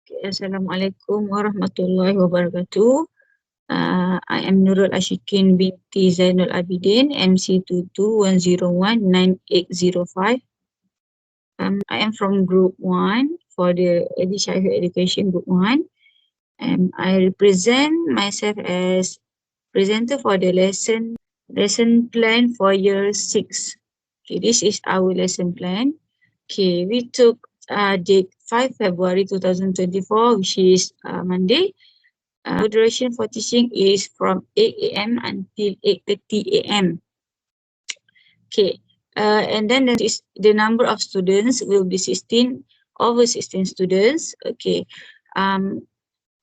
Assalamualaikum warahmatullahi wabarakatuh. I am Nurul Ashikin binti Zainul Abidin, MC22101980 I am from Group 1 for the Early Childhood Education Group 1. I represent myself as presenter for the lesson plan for year 6. Okay, this is our lesson plan. Okay, we took date 5 February 2024, which is Monday. Duration for teaching is from 8 a.m. until 8:30 a.m. Okay, and then the number of students will be 16 students. Okay,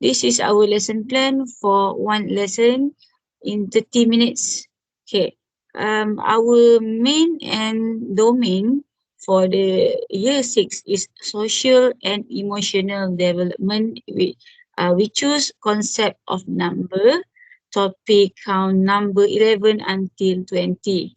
this is our lesson plan for one lesson in 30 minutes. Okay, our main and domain for the year 6 is social and emotional development. We choose concept of number, topic count number 11 until 20.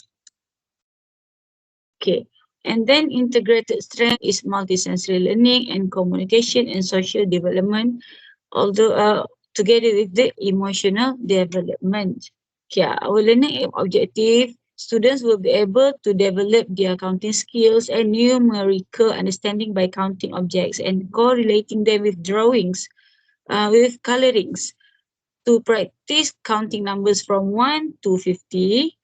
Okay, and then integrated strength is multisensory learning and communication and social development, although together with the emotional development. Okay, our learning objective, students will be able to develop their counting skills and numerical understanding by counting objects and correlating them with drawings, with colorings, to practice counting numbers from 1 to 50,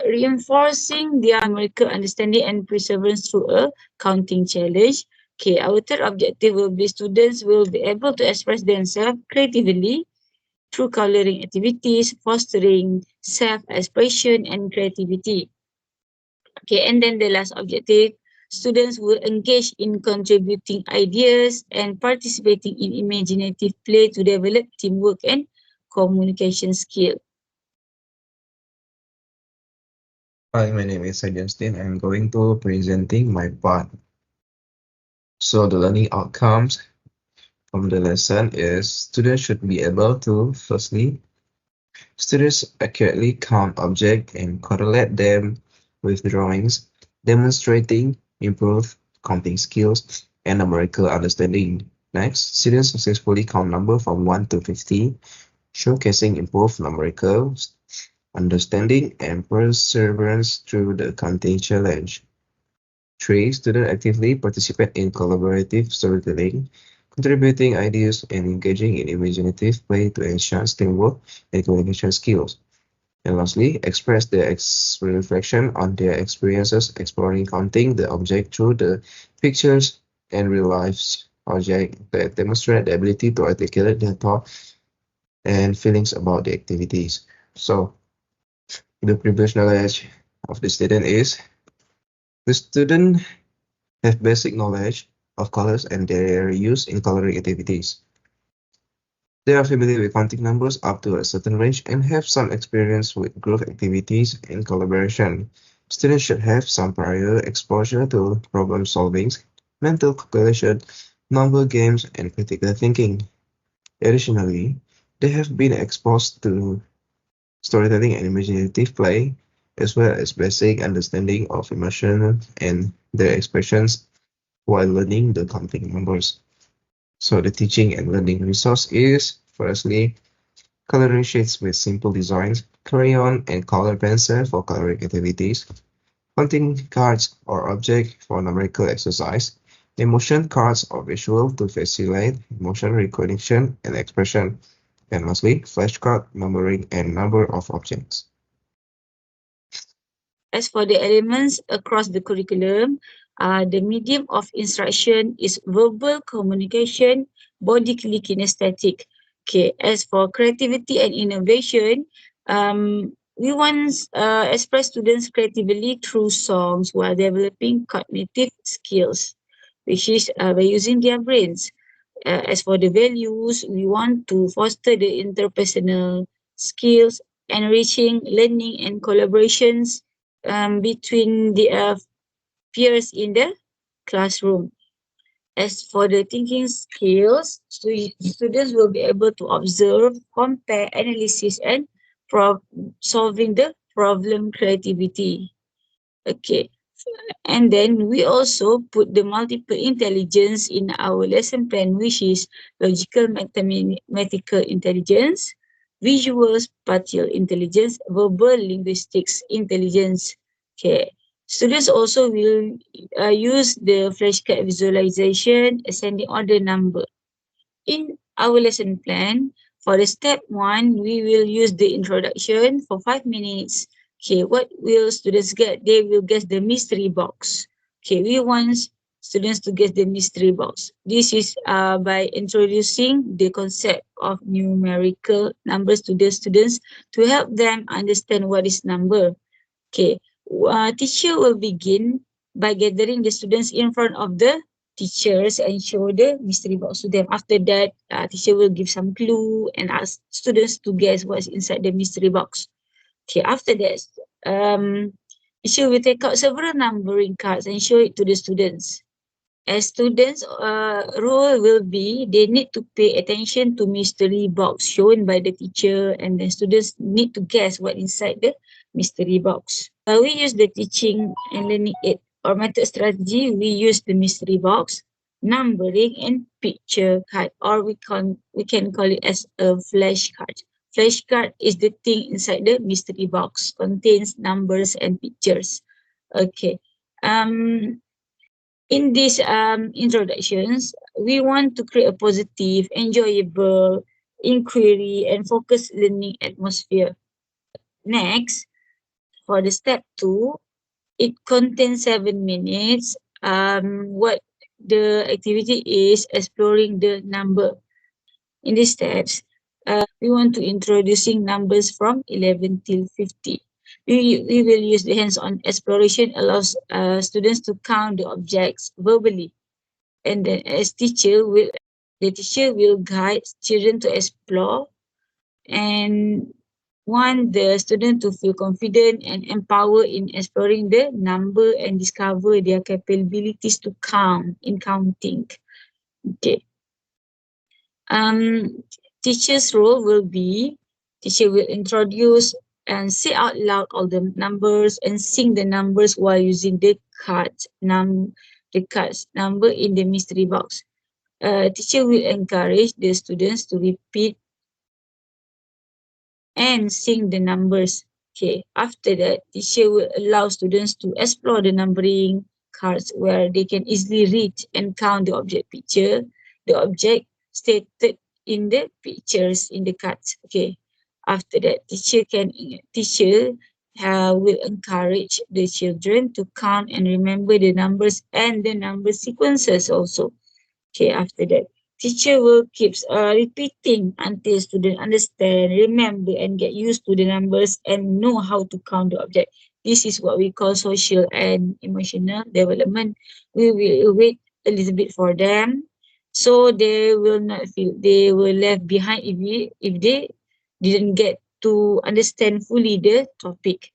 reinforcing their numerical understanding and perseverance through a counting challenge. Okay, our third objective will be students will be able to express themselves creatively through coloring activities, fostering self-expression and creativity. Okay, and then the last objective, students will engage in contributing ideas and participating in imaginative play to develop teamwork and communication skill. Hi, my name is Justin. I'm going to presenting my part. So the learning outcomes from the lesson is students should be able to, firstly, students accurately count objects and correlate them with drawings, demonstrating improved counting skills and numerical understanding. Next, students successfully count numbers from 1 to 50, showcasing improved numerical understanding and perseverance through the counting challenge. 3. Students actively participate in collaborative storytelling, contributing ideas and engaging in imaginative play to enhance teamwork and communication skills. And lastly, express their reflection on their experiences exploring counting the object through the pictures and real-life object that demonstrate the ability to articulate their thoughts and feelings about the activities. So, the previous knowledge of the student is the student have basic knowledge of colors and their use in coloring activities. They are familiar with counting numbers up to a certain range and have some experience with group activities and collaboration. Students should have some prior exposure to problem solving, mental calculation, number games, and critical thinking. Additionally, they have been exposed to storytelling and imaginative play, as well as basic understanding of emotion and their expressions while learning the counting numbers. So the teaching and learning resource is, firstly, coloring sheets with simple designs, crayon and color pencil for coloring activities, counting cards or object for numerical exercise, emotion cards or visual to facilitate emotion recognition and expression, and lastly, flashcard numbering and number of objects. As for the elements across the curriculum, the medium of instruction is verbal communication, body kinesthetic. Okay, as for creativity and innovation, we want express students creatively through songs while developing cognitive skills, which is by using their brains. As for the values, we want to foster the interpersonal skills, enriching learning and collaborations between the peers in the classroom. As for the thinking skills, students will be able to observe, compare, analysis, and solving the problem creativity. Okay. And then we also put the multiple intelligence in our lesson plan, which is logical mathematical intelligence, visual spatial intelligence, verbal linguistics intelligence. Okay. Students also will use the flashcard visualization, ascending order number. In our lesson plan, for the step one, we will use the introduction for 5 minutes. Okay, what will students get? They will guess the mystery box. Okay, we want students to guess the mystery box. This is by introducing the concept of numerical numbers to the students to help them understand what is number. Okay, teacher will begin by gathering the students in front of the teachers and show the mystery box to them. After that, teacher will give some clue and ask students to guess what's inside the mystery box. Okay, after that, teacher will take out several numbering cards and show it to the students. As students, role will be they need to pay attention to mystery box shown by the teacher, and then students need to guess what inside the mystery box. We use the teaching and learning aid or method strategy. We use the mystery box, numbering, and picture card, or we can call it as a flashcard. Flashcard is the thing inside the mystery box, contains numbers and pictures. Okay. In these introductions, we want to create a positive, enjoyable, inquiry, and focused learning atmosphere. Next, for the step two, it contains 7 minutes. What the activity is exploring the number. In these steps, we want to introducing numbers from 11 till 50. We will use the hands-on exploration allows students to count the objects verbally, and then as teacher will the teacher will guide children to explore and want the student to feel confident and empowered in exploring the number and discover their capabilities to count in counting. Okay. Teacher's role will be teacher will introduce and say out loud all the numbers and sing the numbers while using the cards number in the mystery box. Teacher will encourage the students to repeat and sing the numbers. Okay. After that, teacher will allow students to explore the numbering cards where they can easily read and count the object picture, the object stated in the pictures in the cards. Okay. After that, teacher will encourage the children to count and remember the numbers and the number sequences also. Okay, after that, teacher will keep repeating until student understand, remember, and get used to the numbers and know how to count the object. This is what we call social and emotional development. We will wait a little bit for them, so they will not feel they were left behind if they didn't get to understand fully the topic.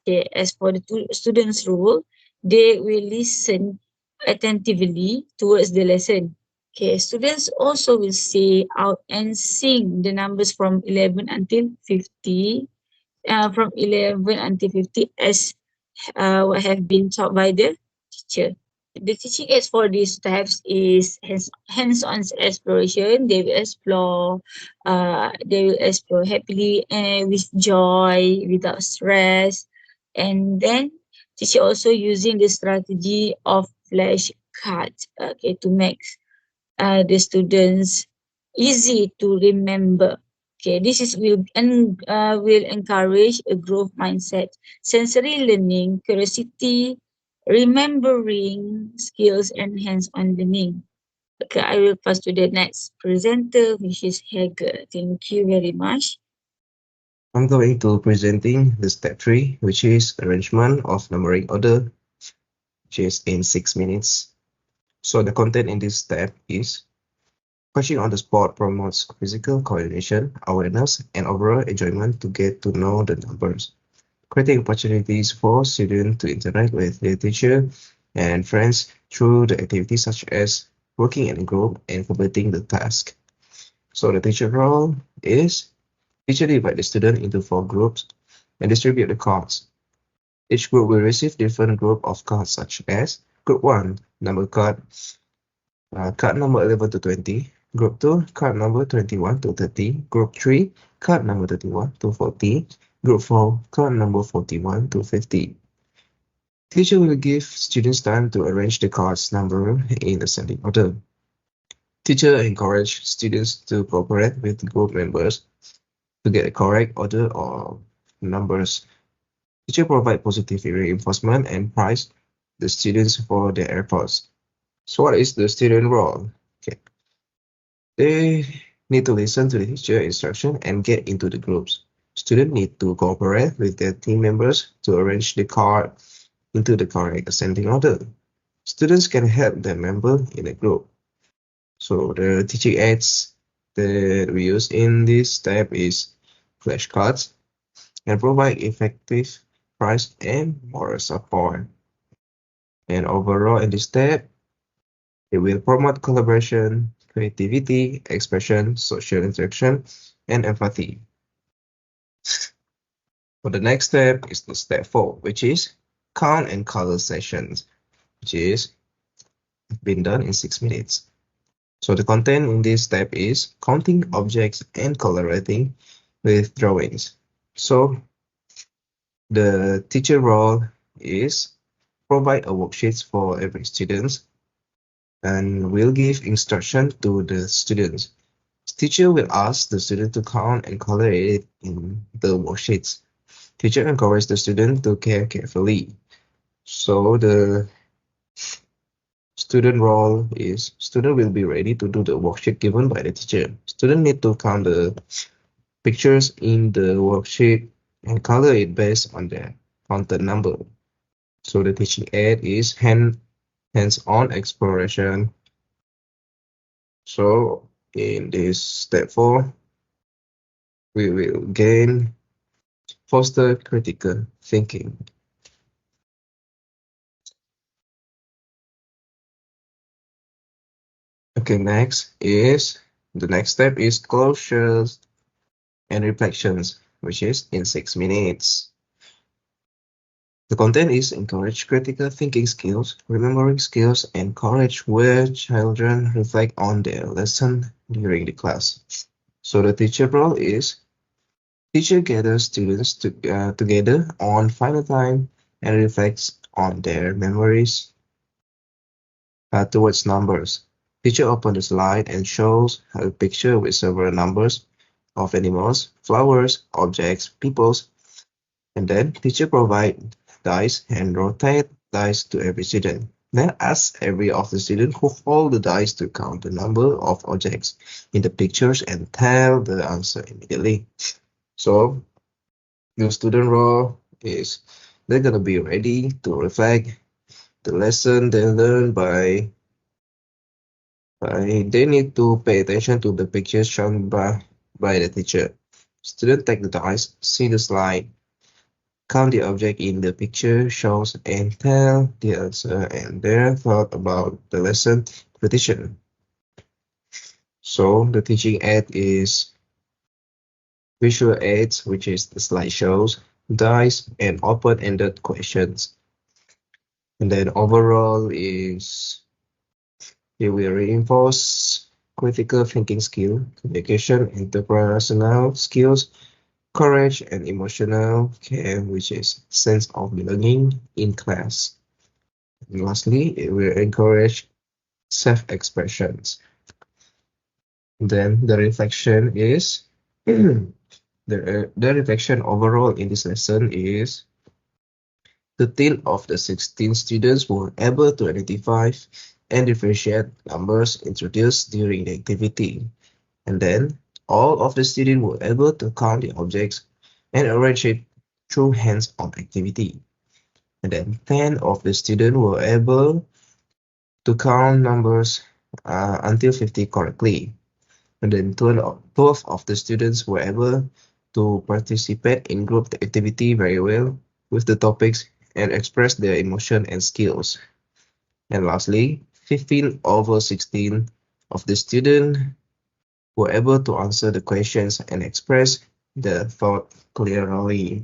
Okay, as for the students' role, they will listen attentively towards the lesson. Okay, students also will say out and sing the numbers from 11 until 50, from 11 until 50 as what have been taught by the teacher. The teaching aids for these types is hands-on exploration. They will explore happily and with joy, without stress. And then teacher also using the strategy of flashcards, okay, to make the students easy to remember. Okay, this is will encourage a growth mindset, sensory learning, curiosity, remembering skills, and hands-on learning. Okay, I will pass to the next presenter, which is Hege. Thank you very much. I'm going to presenting the step 3, which is arrangement of numbering order, which is in 6 minutes. So the content in this step is coaching on the spot promotes physical coordination, awareness, and overall enjoyment to get to know the numbers, creating opportunities for students to interact with their teacher and friends through the activities such as working in a group and completing the task. So the teacher role is teacher divide the student into 4 groups and distribute the cards. Each group will receive different group of cards such as Group 1, number card, card number 11 to 20. Group 2, card number 21 to 30. Group 3, card number 31 to 40. Group 4, card number 41 to 50. Teacher will give students time to arrange the cards number in ascending order. Teacher encourage students to cooperate with group members to get a correct order of numbers. Teacher provide positive reinforcement and praise the students for their efforts. So what is the student role? Okay. They need to listen to the teacher instruction and get into the groups. Students need to cooperate with their team members to arrange the card into the correct ascending order. Students can help their member in a group. So the teaching aids that we use in this step is flashcards and provide effective price and moral support. And overall in this step, it will promote collaboration, creativity, expression, social interaction, and empathy. For the next step is the step 4, which is count and color sessions, which is been done in 6 minutes. So the content in this step is counting objects and collaborating with drawings. So the teacher role is provide a worksheet for every student and will give instruction to the students. Teacher will ask the student to count and color it in the worksheets. Teacher encourages the student to care carefully. So the student role is student will be ready to do the worksheet given by the teacher. Student need to count the pictures in the worksheet and color it based on the counted number. So the teaching aid is hands-on exploration. So in this step 4, we will gain foster critical thinking. Okay, the next step is closures and reflections, which is in 6 minutes. The content is encourage critical thinking skills, remembering skills, and encourage where children reflect on their lesson during the class. So the teacher role is teacher gathers students together on final time and reflects on their memories towards numbers. Teacher opens the slide and shows a picture with several numbers of animals, flowers, objects, peoples, and then teacher provide dice and rotate dice to every student. Then ask every of the students who hold the dice to count the number of objects in the pictures and tell the answer immediately. So your student role is they're gonna be ready to reflect the lesson they learn by they need to pay attention to the pictures shown by the teacher. Student take the dice, see the slide, count the object in the picture shows and tell the answer and their thought about the lesson repetition. So the teaching aid is visual aids, which is the slideshows, dice, and open-ended questions. And then overall is it will reinforce critical thinking skill, communication, interpersonal skills, courage, and emotional care, which is sense of belonging in class. And lastly, it will encourage self-expressions. Then the reflection is the reflection overall in this lesson is the theme of the 16 students were able to identify and differentiate numbers introduced during the activity. And then all of the students were able to count the objects and arrange it through hands-on activity. And then 10 of the students were able to count numbers until 50 correctly. And then 12 of the students were able to participate in group activity very well with the topics and express their emotion and skills. And lastly, 15 over 16 of the students were able to answer the questions and express their thought clearly.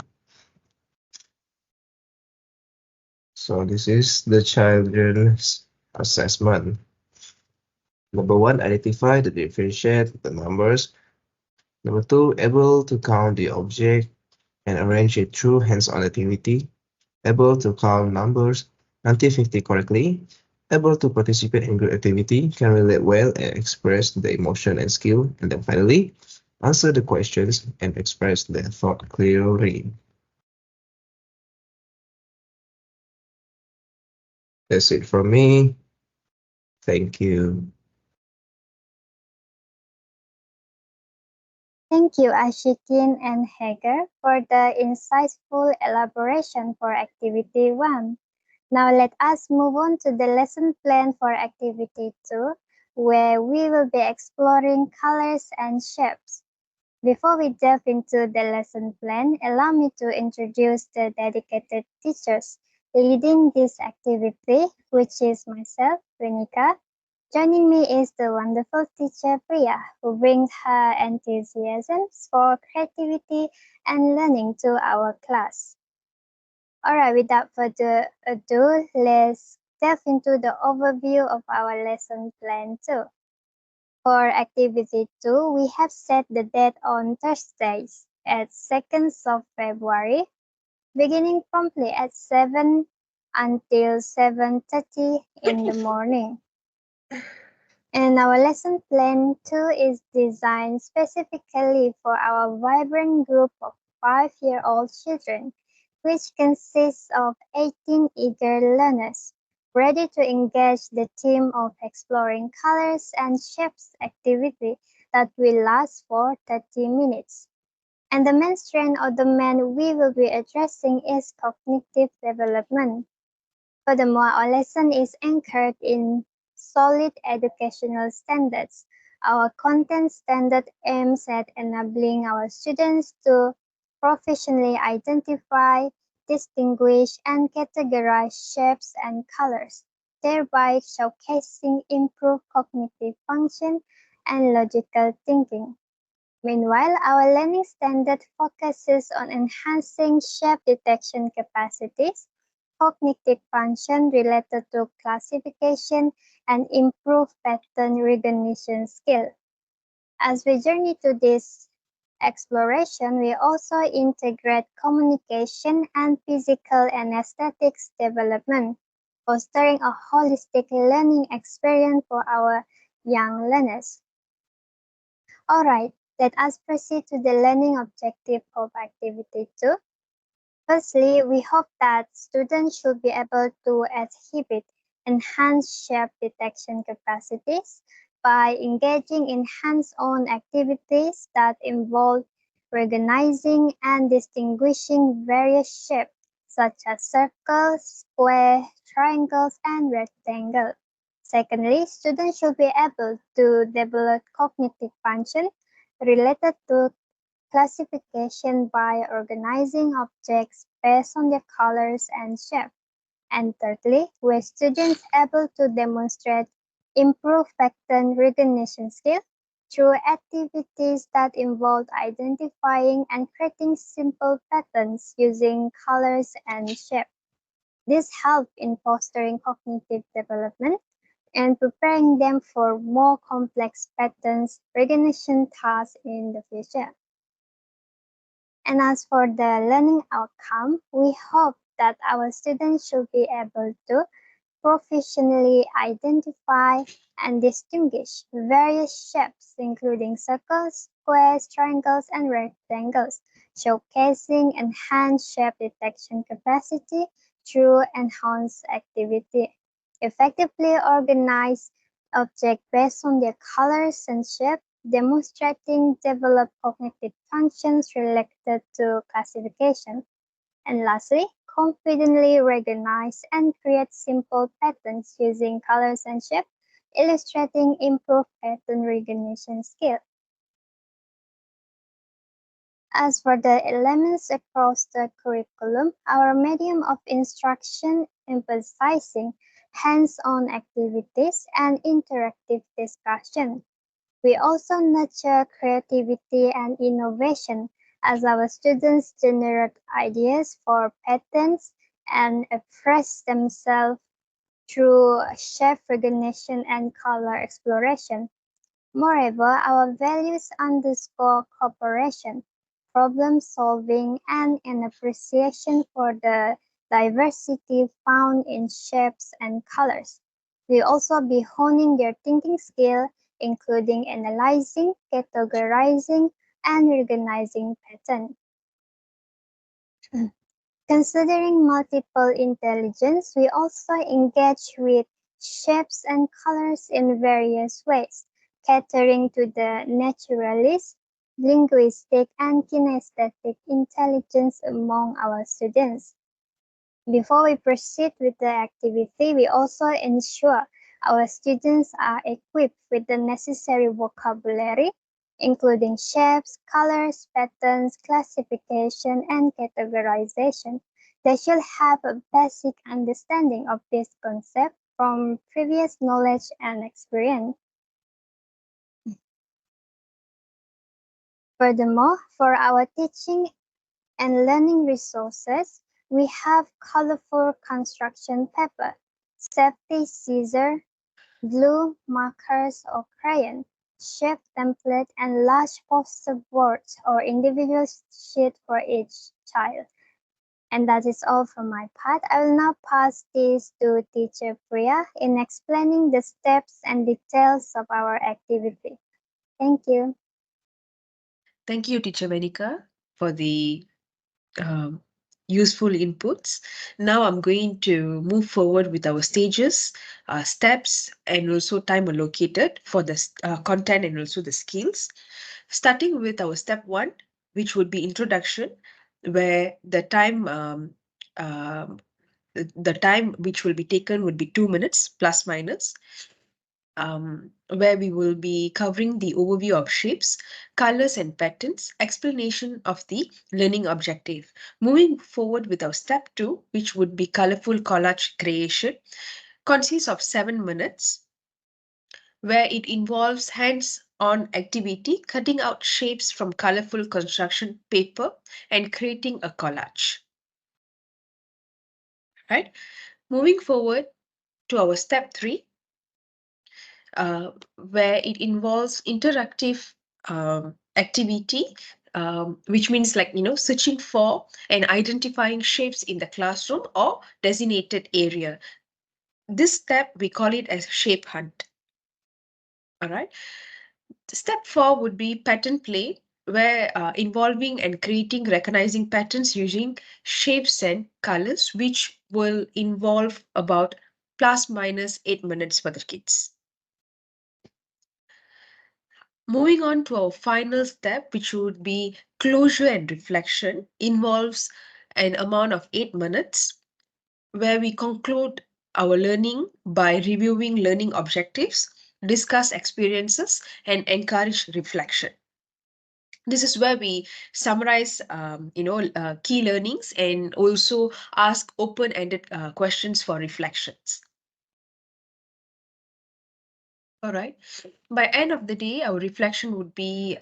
So this is the children's assessment. Number one, identify the differentiate the numbers. Number two, able to count the object and arrange it through hands-on activity. Able to count numbers until 50 correctly. Able to participate in group activity, can relate well and express the emotion and skill. And then finally, answer the questions and express their thought clearly. That's it from me. Thank you. Thank you, Ashikin and Hager, for the insightful elaboration for Activity 1. Now let us move on to the lesson plan for Activity 2, where we will be exploring colors and shapes. Before we delve into the lesson plan, allow me to introduce the dedicated teachers leading this activity, which is myself, Renika. Joining me is the wonderful teacher Priya, who brings her enthusiasm for creativity and learning to our class. Alright, without further ado, let's delve into the overview of our lesson plan too. For activity 2, we have set the date on Thursdays at 2nd of February, beginning promptly at 7 until 7:30 in the morning. And our lesson plan too is designed specifically for our vibrant group of 5-year-old children, which consists of 18 eager learners, ready to engage the theme of exploring colors and shapes activity that will last for 30 minutes. And the main strand or the main we will be addressing is cognitive development. Furthermore, our lesson is anchored in solid educational standards. Our content standard aims at enabling our students to professionally identify, distinguish, and categorize shapes and colors, thereby showcasing improved cognitive function and logical thinking. Meanwhile, our learning standard focuses on enhancing shape detection capacities, cognitive function related to classification, and improved pattern recognition skill. As we journey to this exploration, we also integrate communication and physical and aesthetics development, fostering a holistic learning experience for our young learners. Alright, let us proceed to the learning objective of activity 2. Firstly, we hope that students should be able to exhibit enhanced shape detection capacities by engaging in hands-on activities that involve recognizing and distinguishing various shapes such as circles, squares, triangles, and rectangles. Secondly, students should be able to develop cognitive function related to classification by organizing objects based on their colors and shape. And thirdly, were students able to demonstrate improved pattern recognition skill through activities that involve identifying and creating simple patterns using colors and shape. This helps in fostering cognitive development and preparing them for more complex patterns recognition tasks in the future. And as for the learning outcome, we hope that our students should be able to professionally identify and distinguish various shapes, including circles, squares, triangles, and rectangles, showcasing enhanced shape detection capacity through enhanced activity. Effectively organize objects based on their colors and shape, demonstrating developed cognitive functions related to classification. And lastly, confidently recognize and create simple patterns using colors and shape, illustrating improved pattern recognition skill. As for the elements across the curriculum, our medium of instruction emphasizing hands-on activities and interactive discussion. We also nurture creativity and innovation as our students generate ideas for patterns and express themselves through shape recognition and color exploration. Moreover, our values underscore cooperation, problem solving, and an appreciation for the diversity found in shapes and colors. We also be honing their thinking skill, including analyzing, categorizing, and recognizing patterns. Considering multiple intelligence, we also engage with shapes and colors in various ways, catering to the naturalist, linguistic, and kinesthetic intelligence among our students. Before we proceed with the activity, we also ensure our students are equipped with the necessary vocabulary, including shapes, colors, patterns, classification, and categorization. They should have a basic understanding of this concept from previous knowledge and experience. Furthermore, for our teaching and learning resources, we have colorful construction paper, safety scissors, glue, markers or crayon, shape template, and large poster boards or individual sheet for each child. And that is all from my part. I will now pass this to teacher Priya in explaining the steps and details of our activity. Thank you. Thank you, Teacher Venika, for the um, useful inputs. Now I'm going to move forward with our stages, steps, and also time allocated for the content and also the skills. Starting with our step one, which would be introduction, where um, the time which will be taken would be 2 minutes plus minus, where we will be covering the overview of shapes, colors, and patterns, explanation of the learning objective. Moving forward with our step two, which would be colorful collage creation, consists of 7 minutes, where it involves hands-on activity, cutting out shapes from colorful construction paper and creating a collage. Right? Moving forward to our step three, where it involves interactive activity, which means like, searching for and identifying shapes in the classroom or designated area. This step, we call it as shape hunt. All right. Step four would be pattern play, where involving and creating recognizing patterns using shapes and colors, which will involve about plus minus 8 minutes for the kids. Moving on to our final step, which would be closure and reflection, involves an amount of 8 minutes, where we conclude our learning by reviewing learning objectives, discuss experiences, and encourage reflection. This is where we summarize, key learnings and also ask open-ended questions for reflections. All right. By end of the day, our reflection would be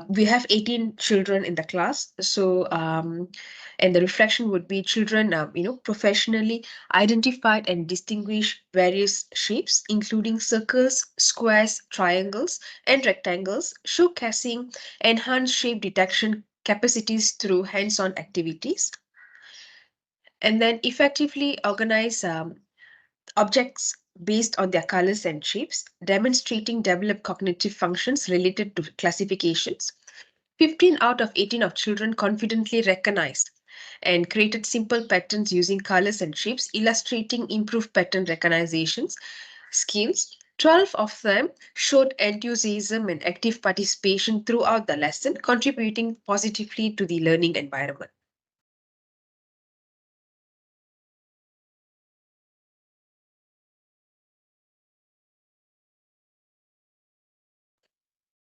we have 18 children in the class. So, and the reflection would be children, professionally identified and distinguish various shapes, including circles, squares, triangles, and rectangles, showcasing enhanced shape detection capacities through hands-on activities. And then effectively organize objects based on their colors and shapes, demonstrating developed cognitive functions related to classifications. 15 out of 18 of children confidently recognized and created simple patterns using colors and shapes, illustrating improved pattern recognitions skills. 12 of them showed enthusiasm and active participation throughout the lesson, contributing positively to the learning environment.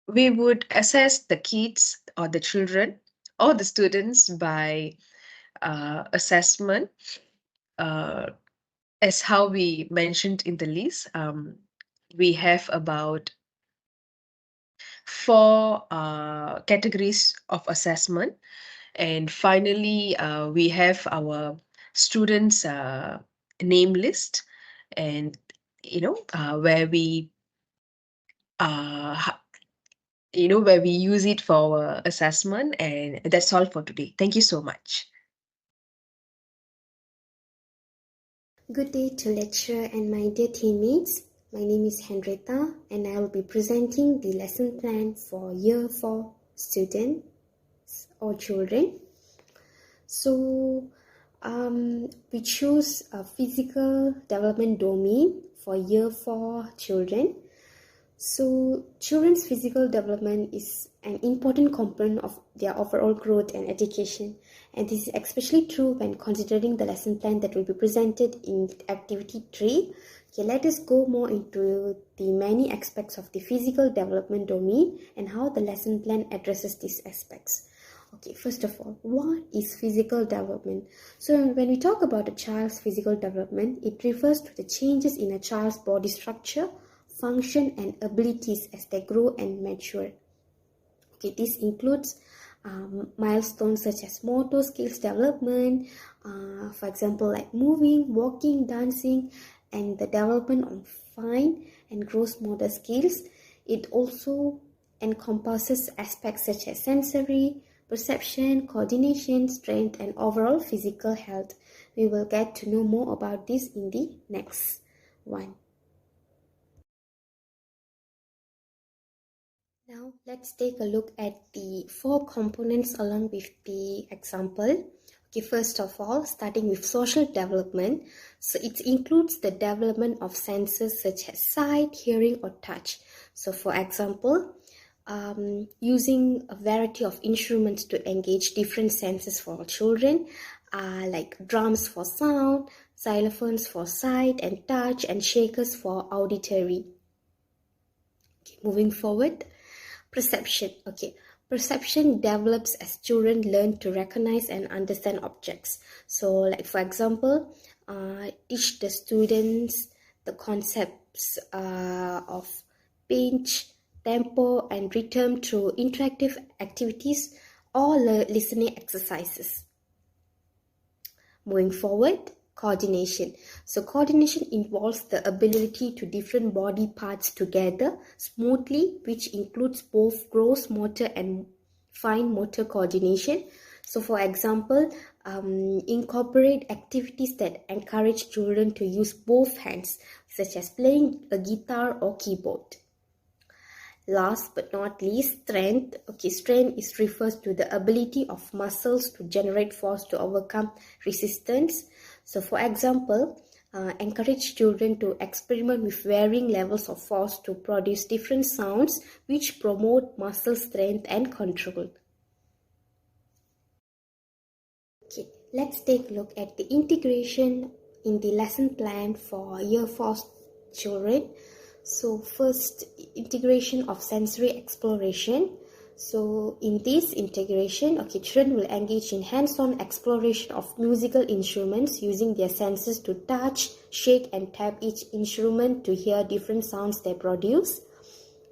We would assess the kids or the children or the students by assessment, uh, as how we mentioned in the list. We have about four categories of assessment, And finally, we have our students' name list, and where we uh, where we use it for our assessment. And that's all for today. Thank you so much. Good day to lecturer and my dear teammates. My name is Henrietta and I will be presenting the lesson plan for Year 4 students or children. So we choose a physical development domain for Year 4 children. So children's physical development is an important component of their overall growth and education, and this is especially true when considering the lesson plan that will be presented in activity 3. Okay, let us go more into the many aspects of the physical development domain and how the lesson plan addresses these aspects. Okay, first of all, what is physical development? So when we talk about a child's physical development, it refers to the changes in a child's body structure, function and abilities as they grow and mature. Okay, this includes milestones such as motor skills development, for example, like moving, walking, dancing, and the development of fine and gross motor skills. It also encompasses aspects such as sensory, perception, coordination, strength, and overall physical health. We will get to know more about this in the next one. Now let's take a look at the 4 components along with the example. Okay, first of all, starting with social development. So it includes the development of senses such as sight, hearing or touch. So for example, using a variety of instruments to engage different senses for children, like drums for sound, xylophones for sight and touch, and shakers for auditory. Okay, moving forward. Perception. Okay. Perception develops as children learn to recognize and understand objects. So, like for example, teach the students the concepts of pinch, tempo, and rhythm through interactive activities or listening exercises. Moving forward, coordination. So coordination involves the ability to different body parts together smoothly, which includes both gross motor and fine motor coordination. So for example, incorporate activities that encourage children to use both hands, such as playing a guitar or keyboard. Last but not least, strength. Okay, strength is refers to the ability of muscles to generate force to overcome resistance. So for example, encourage children to experiment with varying levels of force to produce different sounds which promote muscle strength and control. Okay, let's take a look at the integration in the lesson plan for Year 4 children. So first, integration of sensory exploration. So in this integration, okay, children will engage in hands-on exploration of musical instruments using their senses to touch, shake and tap each instrument to hear different sounds they produce.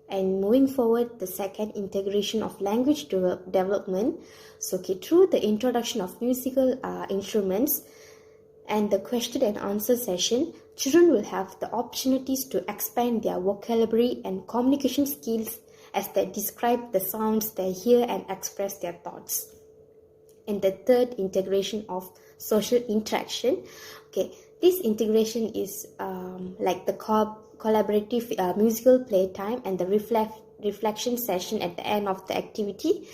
And moving forward, the second, integration of language development. So okay, through the introduction of musical instruments and the question and answer session, children will have the opportunities to expand their vocabulary and communication skills as they describe the sounds they hear and express their thoughts. And the third, integration of social interaction. Okay, this integration is like the collaborative musical playtime and the reflection session at the end of the activity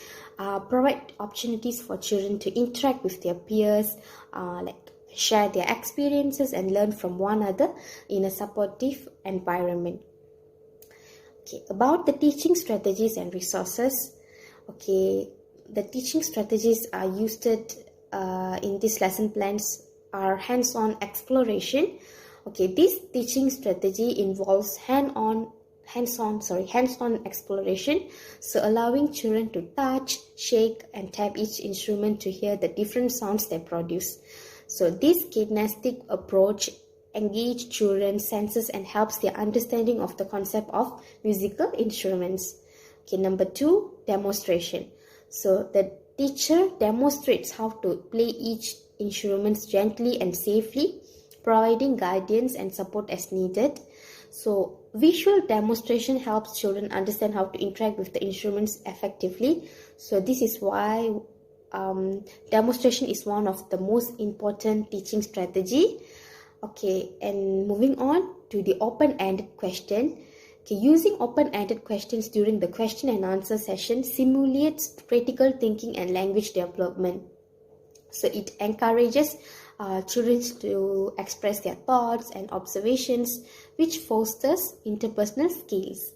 provide opportunities for children to interact with their peers, like share their experiences and learn from one another in a supportive environment. Okay, about the teaching strategies and resources. Okay, the teaching strategies are used in these lesson plans are hands-on exploration. Okay, this teaching strategy involves hands-on exploration, so allowing children to touch, shake and tap each instrument to hear the different sounds they produce. So this kinesthetic approach engages children's senses and helps their understanding of the concept of musical instruments. Okay, number 2, demonstration. So the Teacher demonstrates how to play each instrument gently and safely, providing guidance and support as needed. So, visual demonstration helps children understand how to interact with the instruments effectively. So, this is why demonstration is one of the most important teaching strategy. Okay, and moving on to the open-ended question. Okay, using open-ended questions during the question and answer session simulates critical thinking and language development. So it encourages children to express their thoughts and observations, which fosters interpersonal skills.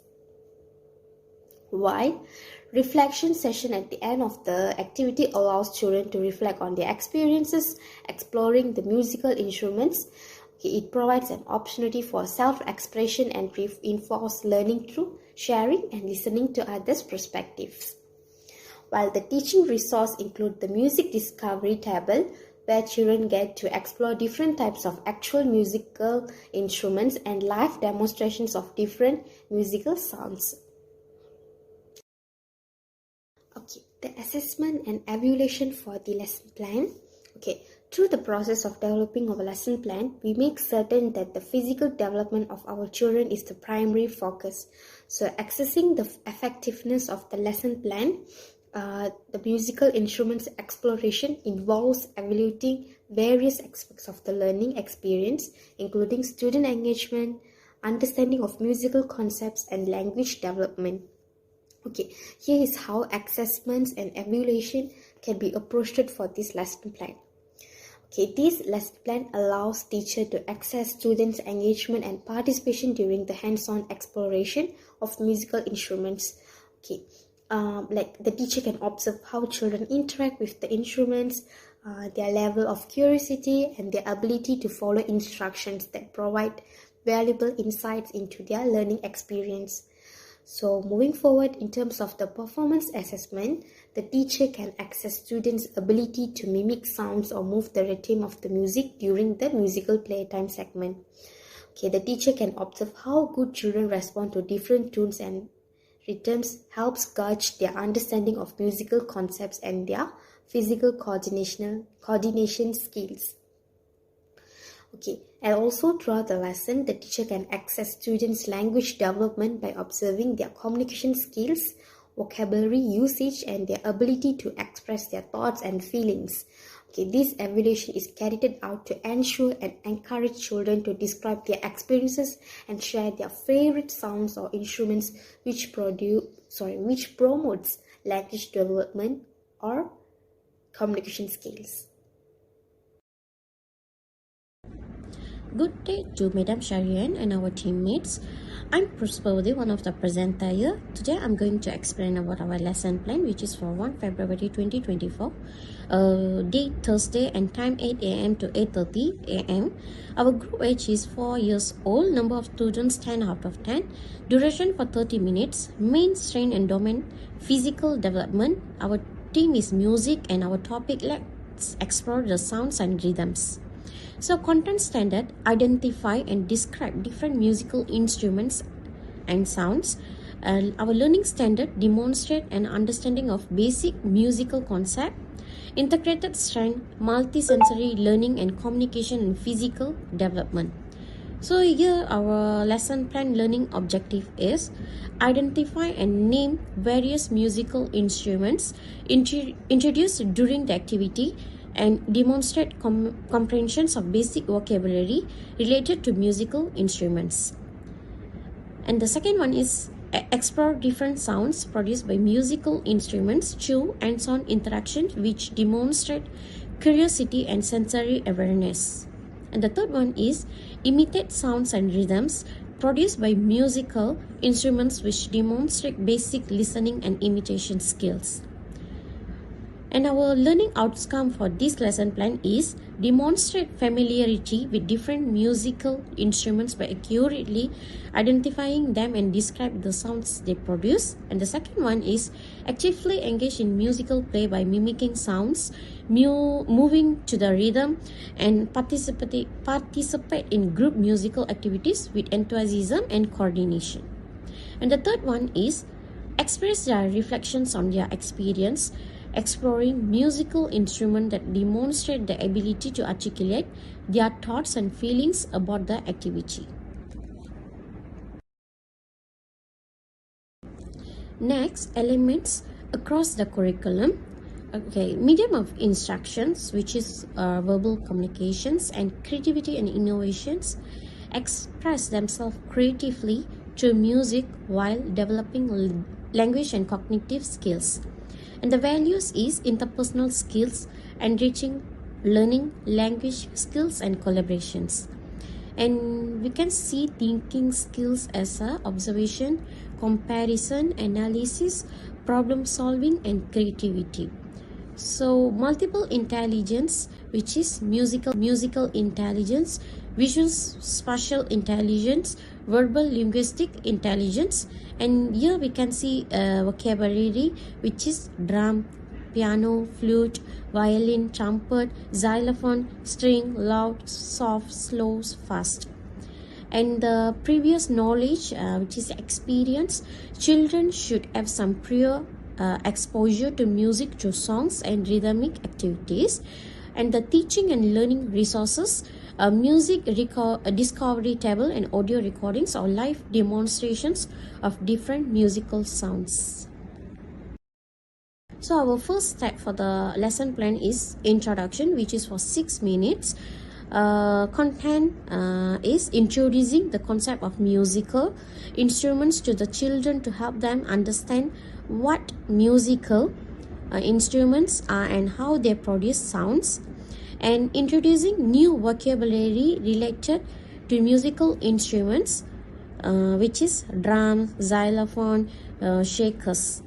While reflection session at the end of the activity allows children to reflect on their experiences exploring the musical instruments. It provides an opportunity for self-expression and reinforce learning through sharing and listening to others' perspectives. While the teaching resource include the music discovery table, where children get to explore different types of actual musical instruments and live demonstrations of different musical sounds. Okay, the assessment and evaluation for the lesson plan. Okay, through the process of developing our lesson plan, we make certain that the physical development of our children is the primary focus. So, assessing the effectiveness of the lesson plan, the musical instruments exploration involves evaluating various aspects of the learning experience, including student engagement, understanding of musical concepts, and language development. Okay, here is how assessments and evaluation can be approached for this lesson plan. Okay, this lesson plan allows teacher to assess students' engagement and participation during the hands-on exploration of musical instruments. Okay, like the teacher can observe how children interact with the instruments, their level of curiosity, and their ability to follow instructions that provide valuable insights into their learning experience. So moving forward in terms of the performance assessment, the teacher can assess students' ability to mimic sounds or move the rhythm of the music during the musical playtime segment. Okay, the teacher can observe how good children respond to different tunes and rhythms, helps gauge their understanding of musical concepts and their physical coordination skills. Okay, and also throughout the lesson, the teacher can assess students' language development by observing their communication skills, vocabulary usage, and their ability to express their thoughts and feelings. Okay, this evaluation is carried out to ensure and encourage children to describe their experiences and share their favorite sounds or instruments which promotes language development or communication skills. Good day to Madam Sharian and our teammates. I'm Puspawati, one of the presenter here. Today I'm going to explain about our lesson plan, which is for 1 February 2024. Date Thursday and time 8 a.m. to 8:30 a.m. Our group age is 4 years old. Number of students 10 out of 10. Duration for 30 minutes. Main strength and domain physical development. Our team is music and our topic, let's explore the sounds and rhythms. So content standard, identify and describe different musical instruments and sounds. Our learning standard, demonstrate an understanding of basic musical concept. Integrated strength, multisensory learning and communication and physical development. So here our lesson plan learning objective is identify and name various musical instruments introduced during the activity and demonstrate comprehensions of basic vocabulary related to musical instruments. And the second one is explore different sounds produced by musical instruments through hands-on interactions which demonstrate curiosity and sensory awareness. And the third one is imitate sounds and rhythms produced by musical instruments which demonstrate basic listening and imitation skills. And our learning outcome for this lesson plan is demonstrate familiarity with different musical instruments by accurately identifying them and describe the sounds they produce. And the second one is actively engage in musical play by mimicking sounds, moving to the rhythm, and participate in group musical activities with enthusiasm and coordination. And the third one is express their reflections on their experience, exploring musical instruments that demonstrate the ability to articulate their thoughts and feelings about the activity. Next, elements across the curriculum. Okay, medium of instructions, which is verbal communications, and creativity and innovations express themselves creatively through music while developing language and cognitive skills. And the values is interpersonal skills, enriching learning, language skills, and collaborations. And we can see thinking skills as observation, comparison, analysis, problem solving, and creativity. So multiple intelligence, which is musical intelligence, visual spatial intelligence, verbal linguistic intelligence, and here we can see vocabulary, which is drum, piano, flute, violin, trumpet, xylophone, string, loud, soft, slow, fast. And the previous knowledge, which is experience, children should have some prior exposure to music through songs and rhythmic activities. And the teaching and learning resources, music discovery table and audio recordings or live demonstrations of different musical sounds. So our first step for the lesson plan is introduction, which is for 6 minutes. Content is introducing the concept of musical instruments to the children to help them understand what musical instruments are and how they produce sounds, and introducing new vocabulary related to musical instruments, which is drums, xylophone, shakers.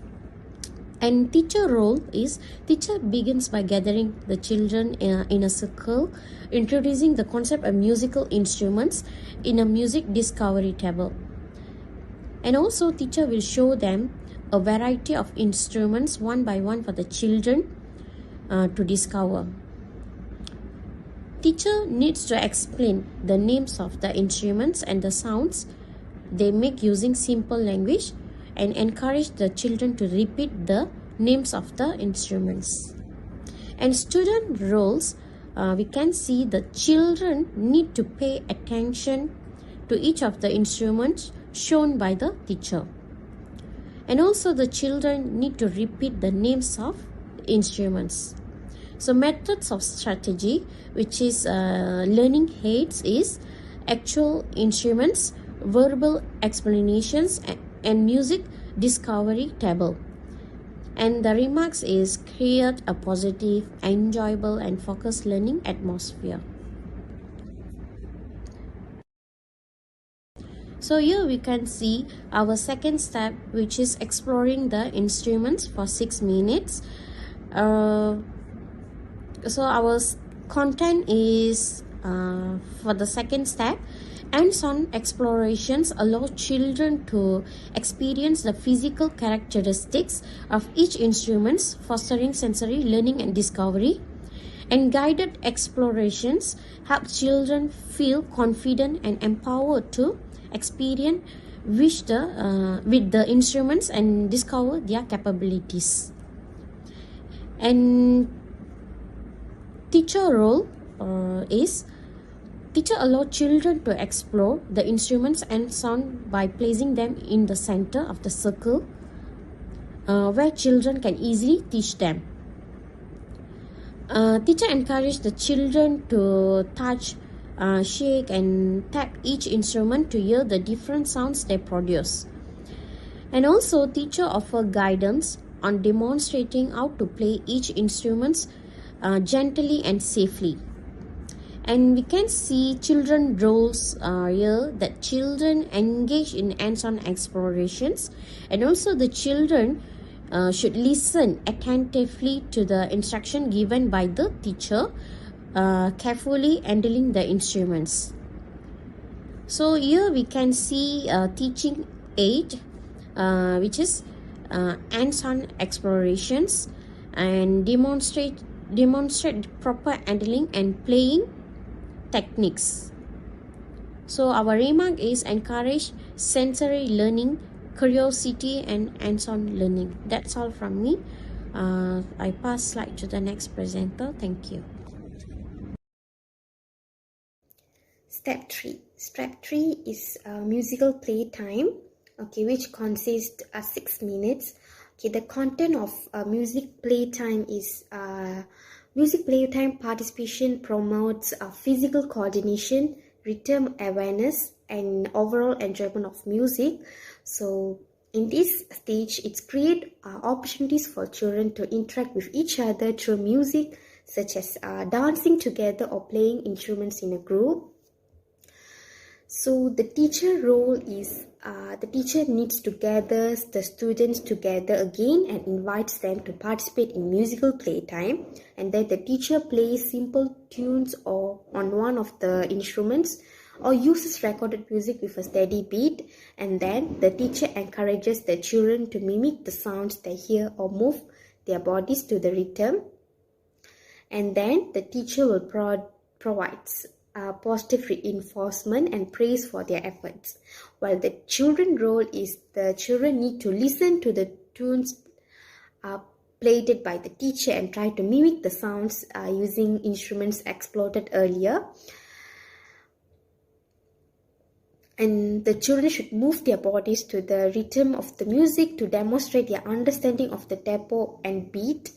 And teacher role is teacher begins by gathering the children in a circle, introducing the concept of musical instruments in a music discovery table. And also teacher will show them a variety of instruments one by one for the children to discover. Teacher needs to explain the names of the instruments and the sounds they make using simple language, and encourage the children to repeat the names of the instruments. And student roles, we can see the children need to pay attention to each of the instruments shown by the teacher. And also the children need to repeat the names of instruments. So methods of strategy, which is learning aids, is actual instruments, verbal explanations, and music discovery table. And the remarks is create a positive, enjoyable, and focused learning atmosphere. So here we can see our second step, which is exploring the instruments for 6 minutes. So our content is for the second step, hands-on explorations allow children to experience the physical characteristics of each instrument, fostering sensory learning and discovery. And guided explorations help children feel confident and empowered to experience with the instruments and discover their capabilities. And teacher role is teacher allow children to explore the instruments and sound by placing them in the center of the circle, where children can easily teach them. Teacher encourage the children to touch, shake, and tap each instrument to hear the different sounds they produce. And also teacher offer guidance on demonstrating how to play each instrument gently and safely. And we can see children roles here, that children engage in hands-on explorations, and also the children should listen attentively to the instruction given by the teacher, carefully handling the instruments. So here we can see teaching aid, which is hands-on explorations, and demonstrate proper handling and playing techniques. So our remark is encourage sensory learning, curiosity, and hands-on learning. That's all from me. I pass slide to the next presenter. Thank you. Step 3. Step 3 is musical playtime, okay, which consists 6 minutes. Okay, the content of music playtime is music playtime participation promotes physical coordination, rhythm awareness, and overall enjoyment of music. So in this stage, it's create opportunities for children to interact with each other through music, such as dancing together or playing instruments in a group. So the teacher role is the teacher needs to gather the students together again and invites them to participate in musical playtime, and then the teacher plays simple tunes or on one of the instruments or uses recorded music with a steady beat, and then the teacher encourages the children to mimic the sounds they hear or move their bodies to the rhythm, and then the teacher will provide positive reinforcement and praise for their efforts. While the children role is the children need to listen to the tunes played by the teacher and try to mimic the sounds using instruments explored earlier. And the children should move their bodies to the rhythm of the music to demonstrate their understanding of the tempo and beat.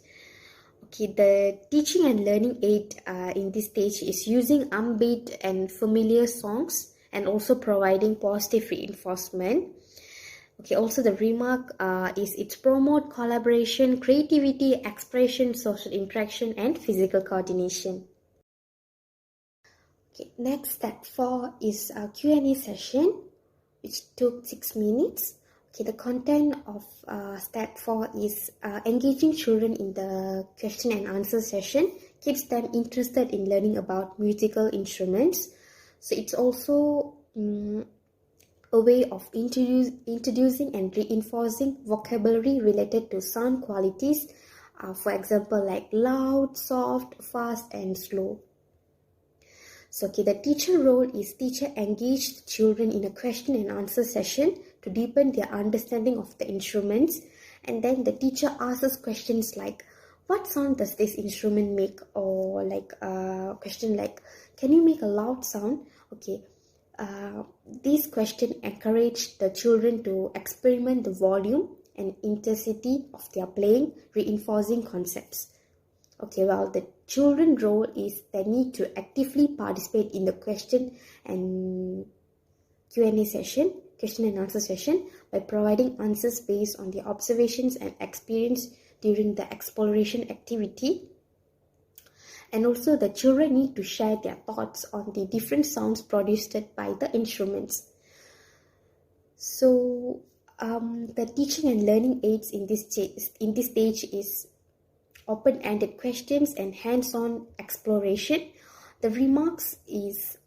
Okay, the teaching and learning aid in this stage is using upbeat and familiar songs and also providing positive reinforcement. Okay, also the remark is it promote collaboration, creativity, expression, social interaction, and physical coordination. Okay, next step 4 is a Q&A session, which took 6 minutes. Okay, the content of step 4 is engaging children in the question and answer session, keeps them interested in learning about musical instruments. So it's also a way of introducing and reinforcing vocabulary related to sound qualities, for example, like loud, soft, fast, and slow. So, okay, the teacher role is teacher engage children in a question and answer session to deepen their understanding of the instruments, and then the teacher asks questions like, what sound does this instrument make? Or like a question like, can you make a loud sound? Okay, this question encouraged the children to experiment the volume and intensity of their playing, reinforcing concepts. Okay, well, the children role is they need to actively participate in the question and Q&A session, question and answer session, by providing answers based on their observations and experience during the exploration activity. And also the children need to share their thoughts on the different sounds produced by the instruments. So the teaching and learning aids in this stage is open-ended questions and hands-on exploration. The remarks is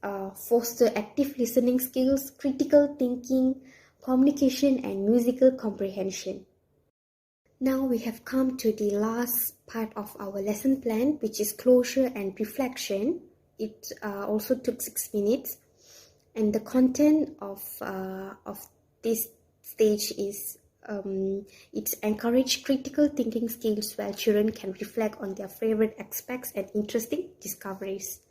foster active listening skills, critical thinking, communication, and musical comprehension. Now we have come to the last part of our lesson plan, which is closure and reflection. It also took 6 minutes, and the content of this stage is it's encourage critical thinking skills where children can reflect on their favorite aspects and interesting discoveries.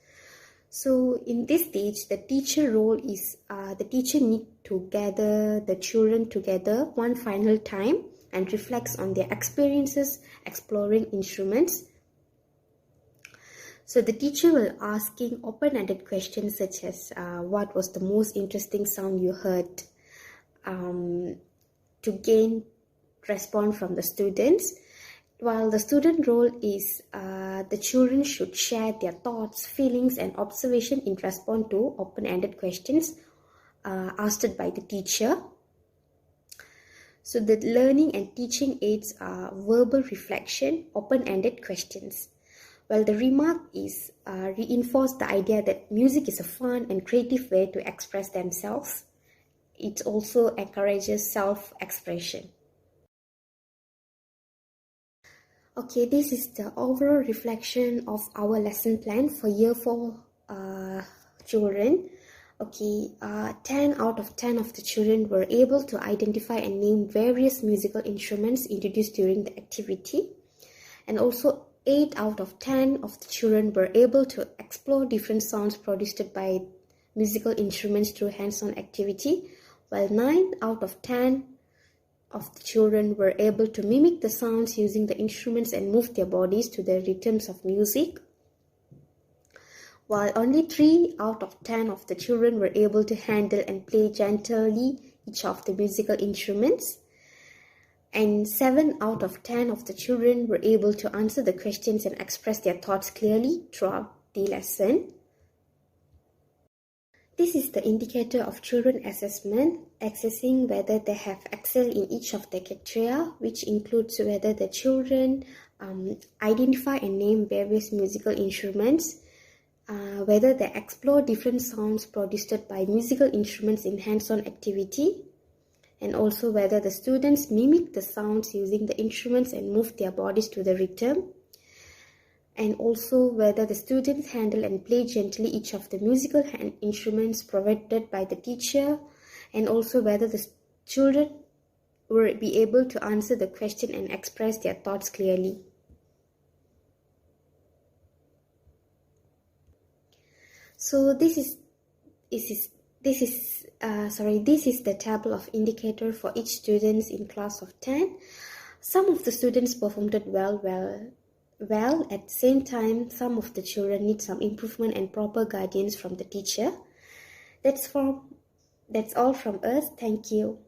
So in this stage, the teacher role is the teacher need to gather the children together one final time and reflects on their experiences exploring instruments. So the teacher will asking open-ended questions such as what was the most interesting sound you heard, to gain response from the students, while the student role is the children should share their thoughts, feelings, and observation in response to open-ended questions asked by the teacher. So the learning and teaching aids are verbal reflection, open-ended questions, while the remark is reinforce the idea that music is a fun and creative way to express themselves. It also encourages self-expression. Okay, this is the overall reflection of our lesson plan for Year 4 children. Okay, 10 out of 10 of the children were able to identify and name various musical instruments introduced during the activity. And also 8 out of 10 of the children were able to explore different sounds produced by musical instruments through hands-on activity, while 9 out of 10 of the children were able to mimic the sounds using the instruments and move their bodies to the rhythms of music, while only 3 out of 10 of the children were able to handle and play gently each of the musical instruments, and 7 out of 10 of the children were able to answer the questions and express their thoughts clearly throughout the lesson. This is the indicator of children assessment, assessing whether they have excelled in each of the criteria, which includes whether the children identify and name various musical instruments, whether they explore different sounds produced by musical instruments in hands-on activity, and also whether the students mimic the sounds using the instruments and move their bodies to the rhythm, and also whether the students handle and play gently each of the musical instruments provided by the teacher, and also whether the children will be able to answer the question and express their thoughts clearly. So this is the table of indicator for each students in class of 10. Some of the students performed well. At the same time, some of the children need some improvement and proper guidance from the teacher. That's all from us. Thank you.